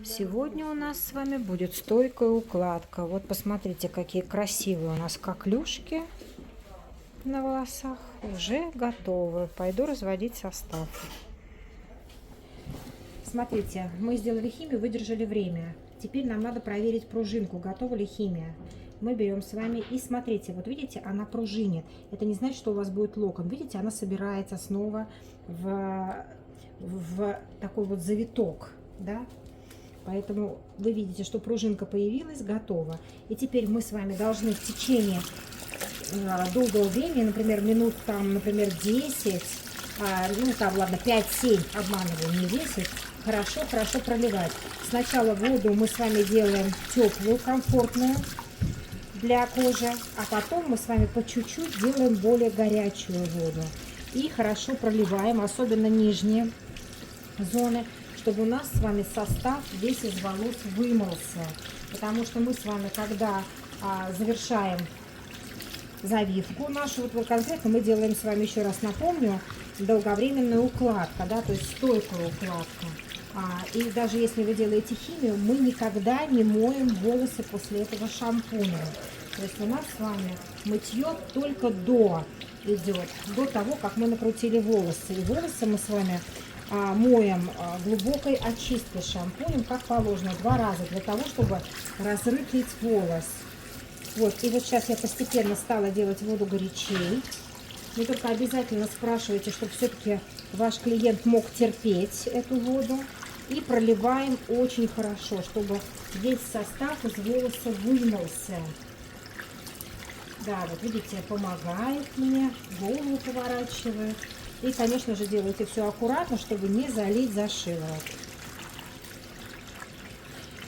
Сегодня у нас с вами будет стойкая укладка. Вот посмотрите, какие красивые у нас коклюшки на волосах. Уже готовы. Пойду разводить состав. Смотрите, мы сделали химию, выдержали время. Теперь нам надо проверить пружинку, готова ли химия. Мы берем с вами и смотрите, вот видите, она пружинит. Это не значит, что у вас будет локон. Видите, она собирается снова в такой вот завиток, да? Поэтому вы видите, что пружинка появилась, готова. И теперь мы с вами должны в течение долгого времени, например, минут там, например, 10, ну там, ладно, 5-7, обманываю, не 10, хорошо проливать. Сначала воду мы с вами делаем теплую, комфортную для кожи, а потом мы с вами по чуть-чуть делаем более горячую воду. И хорошо проливаем, особенно нижние зоны, чтобы у нас с вами состав весь из волос вымылся. Потому что мы с вами, когда завершаем завивку нашу, вот конкретно мы делаем с вами, еще раз напомню, долговременная укладка, да, то есть стойкая укладка. И даже если вы делаете химию, мы никогда не моем волосы после этого шампунем. То есть у нас с вами мытье только идет, до того, как мы накрутили волосы. И волосы мы с вами моем глубокой очисткой шампунем, как положено, 2 раза, для того, чтобы разрыхлить волос. Вот, и вот сейчас я постепенно стала делать воду горячей. Вы только обязательно спрашивайте, чтобы все-таки ваш клиент мог терпеть эту воду. И проливаем очень хорошо, чтобы весь состав из волоса вымылся. Да, вот видите, помогает мне, голову поворачивает. И, конечно же, делайте все аккуратно, чтобы не залить за шиворот.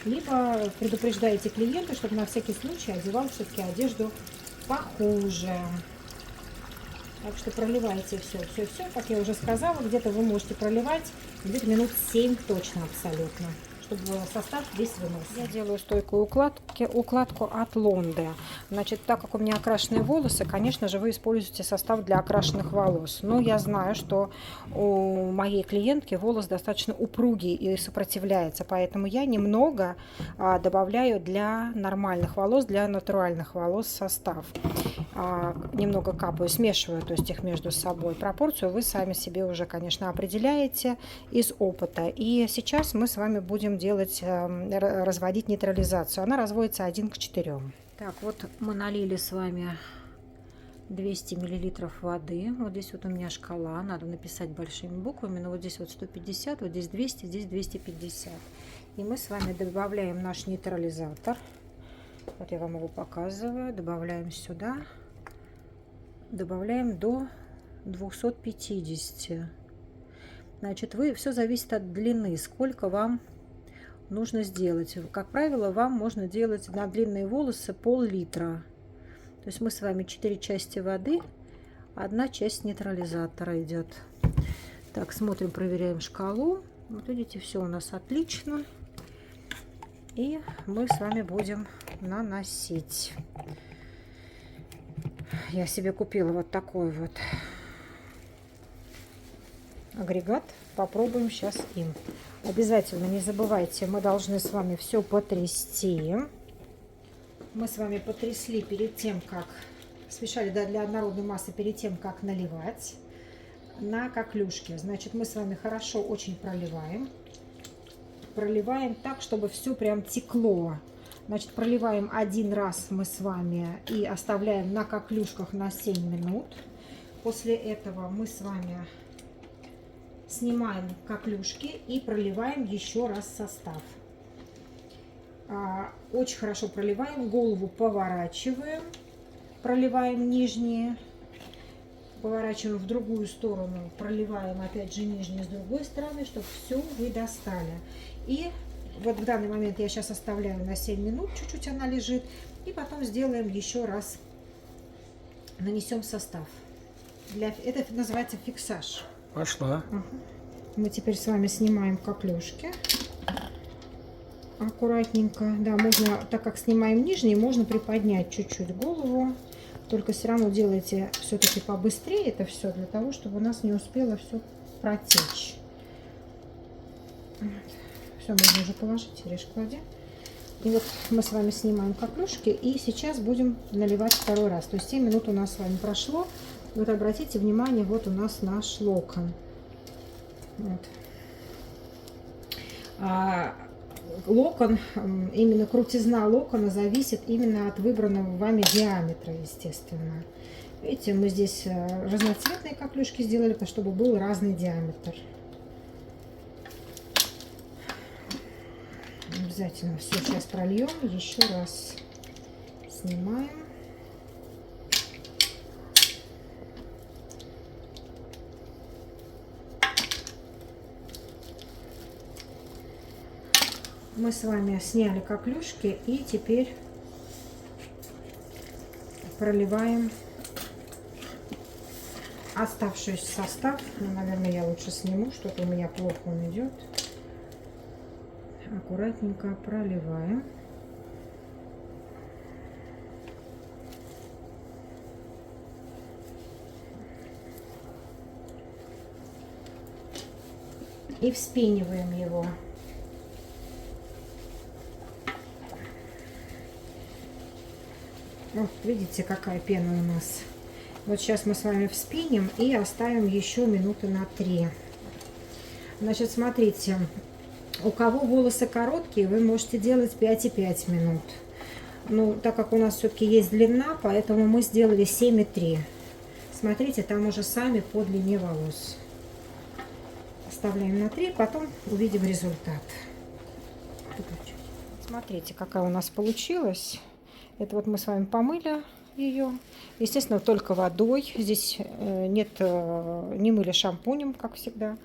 Либо предупреждаете клиента, чтобы на всякий случай одевал все-таки одежду похуже. Так что проливайте все, как я уже сказала, где-то вы можете проливать где-то минут 7 точно абсолютно, чтобы состав весь вымылся. Я делаю стойкую укладку от Лонде. Значит, так как у меня окрашенные волосы, конечно же, вы используете состав для окрашенных волос. Но я знаю, что у моей клиентки волос достаточно упругий и сопротивляется, поэтому я немного добавляю для нормальных волос, для натуральных волос состав. Немного капаю, смешиваю, то есть их между собой. Пропорцию вы сами себе уже, конечно, определяете из опыта. И сейчас мы с вами будем разводить нейтрализацию. Она разводится 1 к 4. Так, вот мы налили с вами 200 мл воды. Вот здесь вот у меня шкала, надо написать большими буквами, но вот здесь вот 150, вот здесь 200, здесь 250. И мы с вами добавляем наш нейтрализатор. Вот я вам его показываю. Добавляем сюда. Добавляем до 250. Значит, все зависит от длины, сколько вам нужно сделать. Как правило, вам можно делать на длинные волосы пол-литра. То есть мы с вами 4 части воды, 1 часть нейтрализатора идет. Так, смотрим, проверяем шкалу. Вот видите, все у нас отлично. И мы с вами будем наносить. Я себе купила вот такой вот агрегат. Попробуем сейчас им. Обязательно не забывайте, мы должны с вами все потрясти. Мы с вами потрясли перед тем, как смешали, да, для однородной массы, перед тем, как наливать на коклюшки. Значит, мы с вами хорошо очень проливаем. Проливаем так, чтобы все прям текло. Значит, проливаем 1 раз мы с вами и оставляем на коклюшках на 7 минут. После этого мы с вами снимаем коклюшки и проливаем еще раз состав. Очень хорошо проливаем, голову поворачиваем, проливаем нижние, поворачиваем в другую сторону, проливаем опять же нижние с другой стороны, чтобы все вы достали. И вот в данный момент я сейчас оставляю на 7 минут, чуть-чуть она лежит, и потом сделаем еще раз, нанесем состав. Это называется фиксаж. Пошла. Мы теперь с вами снимаем коклюшки. Аккуратненько. Да, можно, так как снимаем нижние, можно приподнять чуть-чуть голову. Только все равно делайте все-таки побыстрее это все, для того, чтобы у нас не успело все протечь. Все, можно уже положить, Ириш, клади. И вот мы с вами снимаем коклюшки, и сейчас будем наливать второй раз. То есть 7 минут у нас с вами прошло. Вот обратите внимание, вот у нас наш локон. Вот. Локон, именно крутизна локона зависит именно от выбранного вами диаметра, естественно. Видите, мы здесь разноцветные коклюшки сделали, чтобы был разный диаметр. Обязательно все сейчас прольем, еще раз снимаем. Мы с вами сняли коклюшки и теперь проливаем оставшийся состав. Ну, наверное, я лучше сниму, что-то у меня плохо он идет. Аккуратненько проливаем. И вспениваем его. Вот, видите, какая пена у нас. Вот сейчас мы с вами вспеним и оставим еще минуты на 3. Значит, смотрите, у кого волосы короткие, вы можете делать 5,5 минут. Ну, так как у нас все-таки есть длина, поэтому мы сделали 7,3. Смотрите, там уже сами по длине волос. Оставляем на 3, потом увидим результат. Смотрите, какая у нас получилась. Это вот мы с вами помыли ее. Естественно, только водой. Здесь нет, не мыли шампунем, как всегда.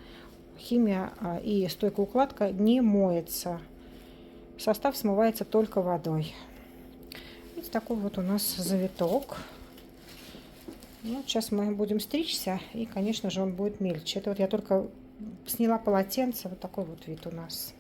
Химия и стойкая укладка не моется. Состав смывается только водой. Вот такой вот у нас завиток. Ну, сейчас мы будем стричься, и, конечно же, он будет мельче. Это вот я только сняла полотенце. Вот такой вот вид у нас.